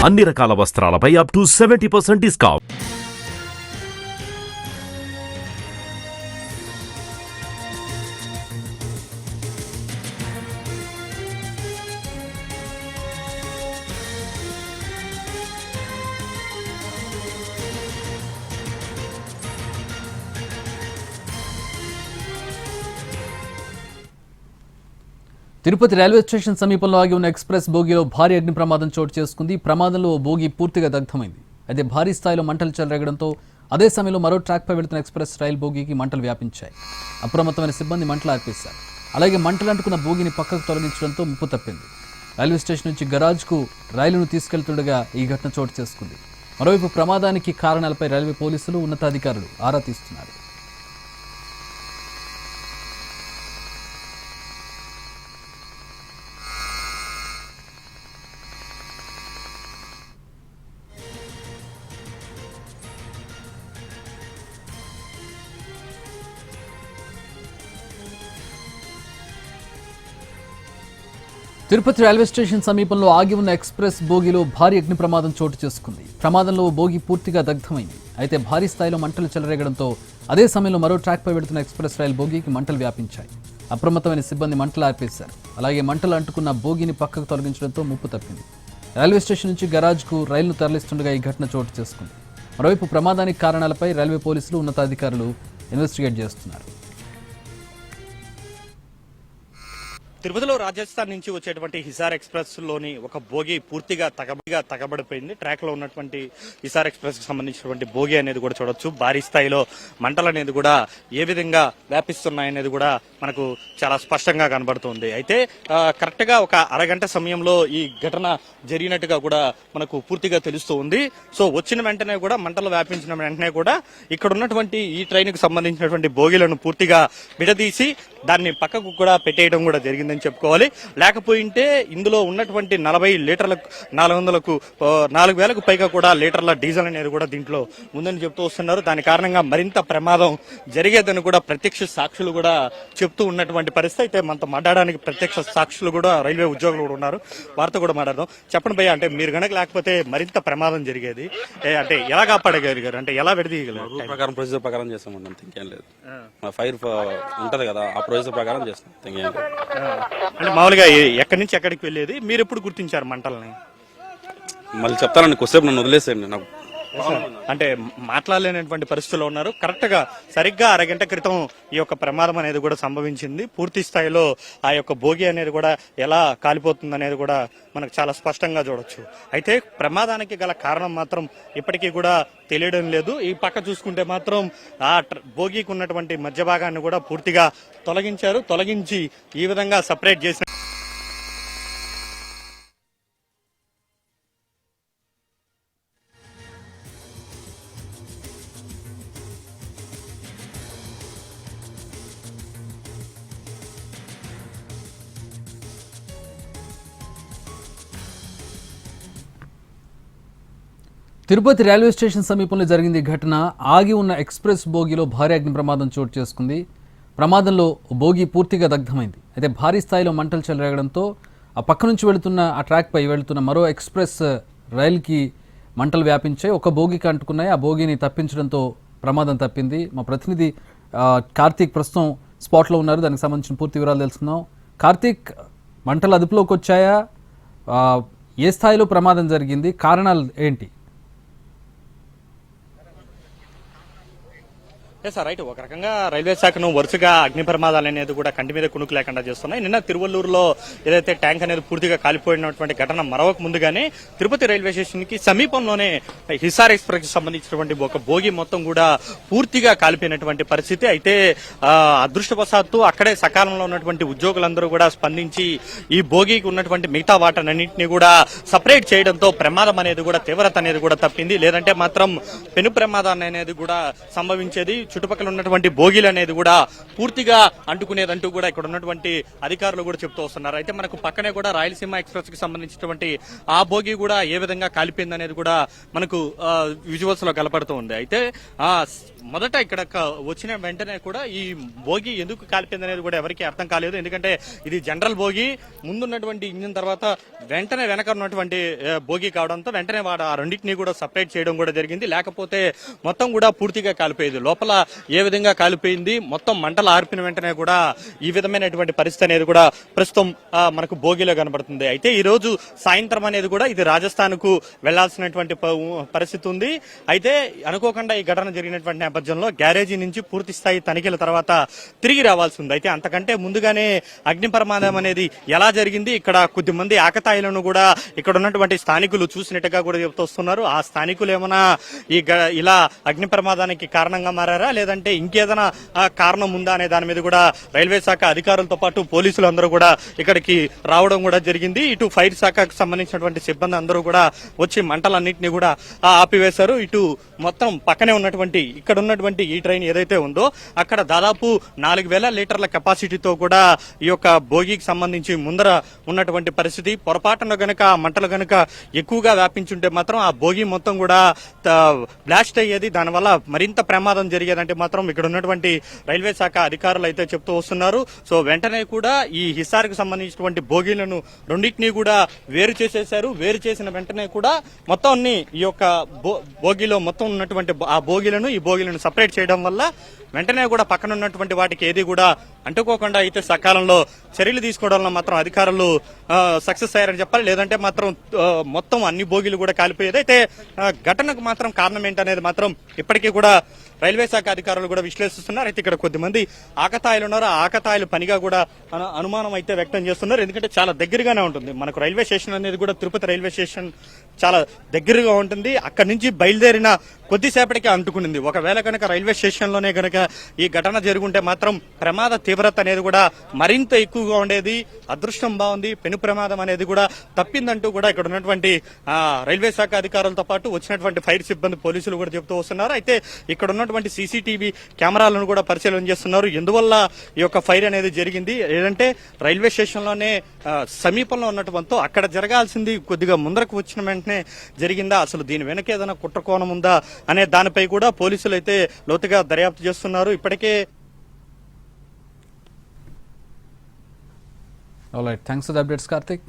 అన్ని రకాల వస్త్రాలపై up to 70% discount. Tirupati railway station సమీపంలో ఆగి ఉన్న ఎక్స్ప్రెస్ బోగీలో భారీ అగ్ని ప్రమాదం చోటు చేసుకుంది. ప్రమాదంలో ఓ బోగీ పూర్తిగా దగ్ధమైంది. అయితే భారీ స్థాయిలో మంటలు చెలరేగడంతో అదే సమయంలో మరో ట్రాక్పై వెళుతున్న ఎక్స్ప్రెస్ రైలు బోగీకి మంటలు వ్యాపించాయి. అప్రమత్తమైన సిబ్బంది మంటలు ఆర్పేశారు. అలాగే మంటలు అంటుకున్న బోగీని పక్కకు తొలగించడంతో ముప్పు తప్పింది. రైల్వే స్టేషన్ నుంచి గరాజ్కు రైలును తీసుకెళ్తుండగా ఈ ఘటన చోటు చేసుకుంది. మరోవైపు ప్రమాదానికి కారణాలపై రైల్వే పోలీసులు ఉన్నతాధికారులు ఆరా తీస్తున్నారు. తిరుపతి రైల్వే స్టేషన్ సమీపంలో ఆగి ఉన్న ఎక్స్ప్రెస్ బోగీలో భారీ అగ్ని ప్రమాదం చోటు చేసుకుంది. ప్రమాదంలో బోగీ పూర్తిగా దగ్ధమైంది. అయితే భారీ స్థాయిలో మంటలు చెలరేగడంతో అదే సమయంలో మరో ట్రాక్పై వెళుతున్న ఎక్స్ప్రెస్ రైలు బోగీకి మంటలు వ్యాపించాయి. అప్రమత్తమైన సిబ్బంది మంటలు ఆర్పేశారు. అలాగే మంటలు అంటుకున్న బోగీని పక్కకు తొలగించడంతో ముప్పు తప్పింది. రైల్వే స్టేషన్ నుంచి గరాజ్కు రైలును తరలిస్తుండగా ఈ ఘటన చోటు చేసుకుంది. మరోవైపు ప్రమాదానికి కారణాలపై రైల్వే పోలీసులు ఉన్నతాధికారులు ఇన్వెస్టిగేట్ చేస్తున్నారు. తిరుపతిలో రాజస్థాన్ నుంచి వచ్చేటువంటి హిసార్ ఎక్స్ప్రెస్ లోని ఒక బోగి పూర్తిగా తగబడిపోయింది. ట్రాక్ లో ఉన్నటువంటి హిసార్ ఎక్స్ప్రెస్ కి సంబంధించినటువంటి బోగి అనేది కూడా చూడొచ్చు. భారీ స్థాయిలో మంటలు అనేది కూడా ఏ విధంగా వ్యాపిస్తున్నాయనేది కూడా మనకు చాలా స్పష్టంగా కనబడుతుంది. అయితే కరెక్ట్ గా ఒక అరగంట సమయంలో ఈ ఘటన జరిగినట్టుగా కూడా మనకు పూర్తిగా తెలుస్తూ ఉంది. సో వచ్చిన వెంటనే కూడా మంటలు వ్యాపించిన వెంటనే కూడా ఇక్కడ ఉన్నటువంటి ఈ ట్రైన్ కు సంబంధించినటువంటి బోగీలను పూర్తిగా విడదీసి దాన్ని పక్కకు కూడా పెట్టేయడం కూడా జరిగిందని చెప్పుకోవాలి. లేకపోయింటే ఇందులో ఉన్నటువంటి 40 లీటర్లకు 4,000కు పైగా కూడా లీటర్ల డీజిల్ అనేది కూడా దీంట్లో ఉందని చెప్తూ వస్తున్నారు. దాని కారణంగా మరింత ప్రమాదం జరిగేదని కూడా ప్రత్యక్ష సాక్షులు కూడా చెప్తూ ఉన్నటువంటి పరిస్థితి. అయితే మనతో మాట్లాడడానికి ప్రత్యక్ష సాక్షులు కూడా రైల్వే ఉద్యోగులు కూడా ఉన్నారు. వారితో కూడా మాట్లాడదాం. చెప్పండి భయ్య, అంటే మీరు గనక లేకపోతే మరింత ప్రమాదం జరిగేది, అంటే ఎలా కాపాడగలిగారు, అంటే ఎలా విడదీయగలరు? రూల్ ప్రకారం ప్రొసీజర్ ప్రకారం చేస్తామండి, అంత ఇంకేం లేదు. ఫైర్ ఉంటది కదా, ఆ ప్రొసీజర్ ప్రకారం చేస్తాం. అంటే మామూలుగా ఎక్కడి నుంచి ఎక్కడికి వెళ్ళేది, మీరు ఎప్పుడు గుర్తించారు మంటల్ని? మళ్ళీ చెప్తానండి, కొద్దిసేపు నన్ను వదిలేసేయండి. నాకు అంటే మాట్లాడలేనటువంటి పరిస్థితుల్లో ఉన్నారు. కరెక్ట్ గా సరిగ్గా అరగంట క్రితం ఈ యొక్క ప్రమాదం అనేది కూడా సంభవించింది. పూర్తి స్థాయిలో ఆ యొక్క బోగి అనేది కూడా ఎలా కాలిపోతుంది అనేది కూడా మనకు చాలా స్పష్టంగా చూడొచ్చు. అయితే ప్రమాదానికి గల కారణం మాత్రం ఇప్పటికీ కూడా తెలియడం లేదు. ఈ పక్క చూసుకుంటే మాత్రం ఆ బోగికి ఉన్నటువంటి మధ్య భాగాన్ని కూడా పూర్తిగా తొలగించి ఈ విధంగా సపరేట్ చేసిన తిరుపతి రైల్వే స్టేషన్ సమీపంలో జరిగింది ఘటన. ఆగి ఉన్న ఎక్స్ప్రెస్ బోగీలో భారీ అగ్ని ప్రమాదం చోటు చేసుకుంది. ప్రమాదంలో బోగీ పూర్తిగా దగ్ధమైంది. అయితే భారీ స్థాయిలో మంటలు చెలరేగడంతో ఆ పక్క నుంచి వెళుతున్న ఆ ట్రాక్పై వెళుతున్న మరో ఎక్స్ప్రెస్ రైలుకి మంటలు వ్యాపించాయి. ఒక బోగీకి అంటుకున్నాయి. ఆ బోగీని తప్పించడంతో ప్రమాదం తప్పింది. మా ప్రతినిధి కార్తీక్ ప్రస్తుతం స్పాట్లో ఉన్నారు. దానికి సంబంధించిన పూర్తి వివరాలు తెలుసుకుందాం. కార్తీక్, మంటలు అదుపులోకి వచ్చాయా? ఏ స్థాయిలో ప్రమాదం జరిగింది? కారణాలు ఏంటి? సార్ రైట్, ఒక రకంగా రైల్వే శాఖను వరుసగా అగ్ని ప్రమాదాలు అనేది కూడా కంటి మీద కునుకు లేకుండా చేస్తున్నాయి. నిన్న తిరువల్లూరులో ఏదైతే ట్యాంక్ అనేది పూర్తిగా కాలిపోయినటువంటి ఘటన మరొక ముందుగానే తిరుపతి రైల్వే స్టేషన్ కి సమీపంలోనే హిసార్ ఎక్స్ప్రెస్ కి సంబంధించినటువంటి ఒక బోగి మొత్తం కూడా పూర్తిగా కాలిపోయినటువంటి పరిస్థితి. అయితే అదృష్టవశాత్తు అక్కడే సకాలంలో ఉన్నటువంటి ఉద్యోగులందరూ కూడా స్పందించి ఈ బోగికి ఉన్నటువంటి మిగతా వాటన్నింటినీ కూడా సపరేట్ చేయడంతో ప్రమాదం అనేది కూడా తీవ్రత అనేది కూడా తప్పింది. లేదంటే మాత్రం పెను ప్రమాదాన్ని అనేది కూడా సంభవించేది. చుట్టుపక్కల ఉన్నటువంటి బోగీలు అనేది కూడా పూర్తిగా అంటుకునేదంటూ కూడా ఇక్కడ ఉన్నటువంటి అధికారులు కూడా చెప్తూ వస్తున్నారు. అయితే మనకు పక్కనే కూడా రాయలసీమ ఎక్స్ప్రెస్ కి సంబంధించినటువంటి ఆ బోగి కూడా ఏ విధంగా కాలిపోయింది అనేది కూడా మనకు విజువల్స్ లో కనపడుతూ ఉంది. అయితే మొదట ఇక్కడ వచ్చిన వెంటనే కూడా ఈ బోగి ఎందుకు కాలిపోయింది అనేది కూడా ఎవరికి అర్థం కాలేదు. ఎందుకంటే ఇది జనరల్ బోగి, ముందున్నటువంటి ఇంజిన్ తర్వాత వెంటనే వెనక ఉన్నటువంటి బోగి కావడంతో వెంటనే వాడు ఆ రెండింటినీ కూడా సపరేట్ చేయడం కూడా జరిగింది. లేకపోతే మొత్తం కూడా పూర్తిగా కాలిపోయేది. లోపల ఏ విధంగా కాలిపోయింది, మొత్తం మంటలు ఆర్పిన వెంటనే కూడా ఈ విధమైనటువంటి పరిస్థితి అనేది కూడా ప్రస్తుతం మనకు బోగిలో కనబడుతుంది. అయితే ఈ రోజు సాయంత్రం అనేది కూడా ఇది రాజస్థాన్ కు వెళ్లాల్సినటువంటి పరిస్థితి ఉంది. అయితే అనుకోకుండా ఈ ఘటన జరిగినటువంటి నేపథ్యంలో గ్యారేజీ నుంచి పూర్తి స్థాయి తనిఖీల తర్వాత తిరిగి రావాల్సి ఉంది. అయితే అంతకంటే ముందుగానే అగ్ని ప్రమాదం అనేది ఎలా జరిగింది, ఇక్కడ కొద్దిమంది ఆకతాయిలను కూడా ఇక్కడ ఉన్నటువంటి స్థానికులు చూసినట్టుగా కూడా చెబుతూ వస్తున్నారు. ఆ స్థానికులు ఏమైనా ఇలా అగ్ని ప్రమాదానికి కారణంగా మారారా, లేదంటే ఇంకేదైనా కారణం ఉందా అనే దాని మీద కూడా రైల్వే శాఖ అధికారులతో పాటు పోలీసులు అందరూ కూడా ఇక్కడికి రావడం కూడా జరిగింది. ఇటు ఫైర్ శాఖకు సంబంధించినటువంటి సిబ్బంది అందరూ కూడా వచ్చి మంటలన్నింటినీ కూడా ఆపివేశారు. ఇటు మొత్తం పక్కనే ఉన్నటువంటి ఇక్కడ ఉన్నటువంటి ఈ ట్రైన్ ఏదైతే ఉందో అక్కడ దాదాపు 4,000 లీటర్ల కెపాసిటీతో కూడా ఈ యొక్క బోగికి సంబంధించి ముందర ఉన్నటువంటి పరిస్థితి. పొరపాటున గనక మంటలు గనక ఎక్కువగా వ్యాపించుంటే మాత్రం ఆ బోగి మొత్తం కూడా బ్లాస్ట్ అయ్యేది. దానివల్ల మరింత ప్రమాదం జరిగేదంటే మాత్రం ఇక్కడ ఉన్నటువంటి రైల్వే శాఖ అధికారులు అయితే చెప్తూ వస్తున్నారు. సో వెంటనే కూడా ఈ హిసార్ కు సంబంధించినటువంటి బోగీలను రెండింటినీ కూడా వేరు చేసేశారు. వేరు చేసిన వెంటనే కూడా మొత్తం ఈ యొక్క బోగిలో మొత్తం ఉన్నటువంటి ఆ బోగీలను ఈ బోగీలను సపరేట్ చేయడం వల్ల వెంటనే కూడా పక్కన ఉన్నటువంటి వాటికి ఏది కూడా అంటుకోకుండా అయితే సకాలంలో చర్యలు తీసుకోవడంలో మాత్రం అధికారులు సక్సెస్ అయ్యారని చెప్పాలి. లేదంటే మాత్రం మొత్తం అన్ని బోగీలు కూడా కాలిపోయేది. అయితే ఘటనకు మాత్రం కారణం ఏంటనేది మాత్రం ఇప్పటికీ కూడా రైల్వే శాఖ అధికారులు కూడా విశ్లేషిస్తున్నారు. అయితే ఇక్కడ కొద్దిమంది ఆకతాయిలు ఉన్నారు. ఆ ఆకతాయిలు పనిగా కూడా అనుమానం అయితే వ్యక్తం చేస్తున్నారు. ఎందుకంటే చాలా దగ్గరగానే ఉంటుంది మనకు రైల్వే స్టేషన్ అనేది కూడా తిరుపతి రైల్వే స్టేషన్ చాలా దగ్గరగా ఉంటుంది. అక్కడి నుంచి బయలుదేరిన కొద్దిసేపటికి అంటుకునింది. ఒకవేళ కనుక రైల్వే స్టేషన్ లోనే కనుక ఈ ఘటన జరుగుంటే మాత్రం ప్రమాద తీవ్రత అనేది కూడా మరింత ఎక్కువగా ఉండేది. అదృష్టం బాగుంది, పెను ప్రమాదం అనేది కూడా తప్పిందంటూ కూడా ఇక్కడ ఉన్నటువంటి రైల్వే శాఖ అధికారులతో పాటు వచ్చినటువంటి ఫైర్ సిబ్బంది పోలీసులు కూడా చెబుతూ వస్తున్నారు. అయితే ఇక్కడ ఉన్నటువంటి సీసీటీవీ కెమెరాలను కూడా పరిశీలన చేస్తున్నారు. ఎందువల్ల ఈ యొక్క ఫైర్ అనేది జరిగింది, లేదంటే రైల్వే స్టేషన్ లోనే సమీపంలో ఉన్నటువంటి అక్కడ జరగాల్సింది కొద్దిగా ముందరకు వచ్చిన వెంటనే జరిగిందా, అసలు దీని వెనక ఏదైనా కుట్రకోణం ఉందా అనే దానిపై కూడా పోలీసులు అయితే లోతుగా దర్యాప్తు చేస్తున్నారు. ఇప్పటికే all right, thanks for the updates Karthik.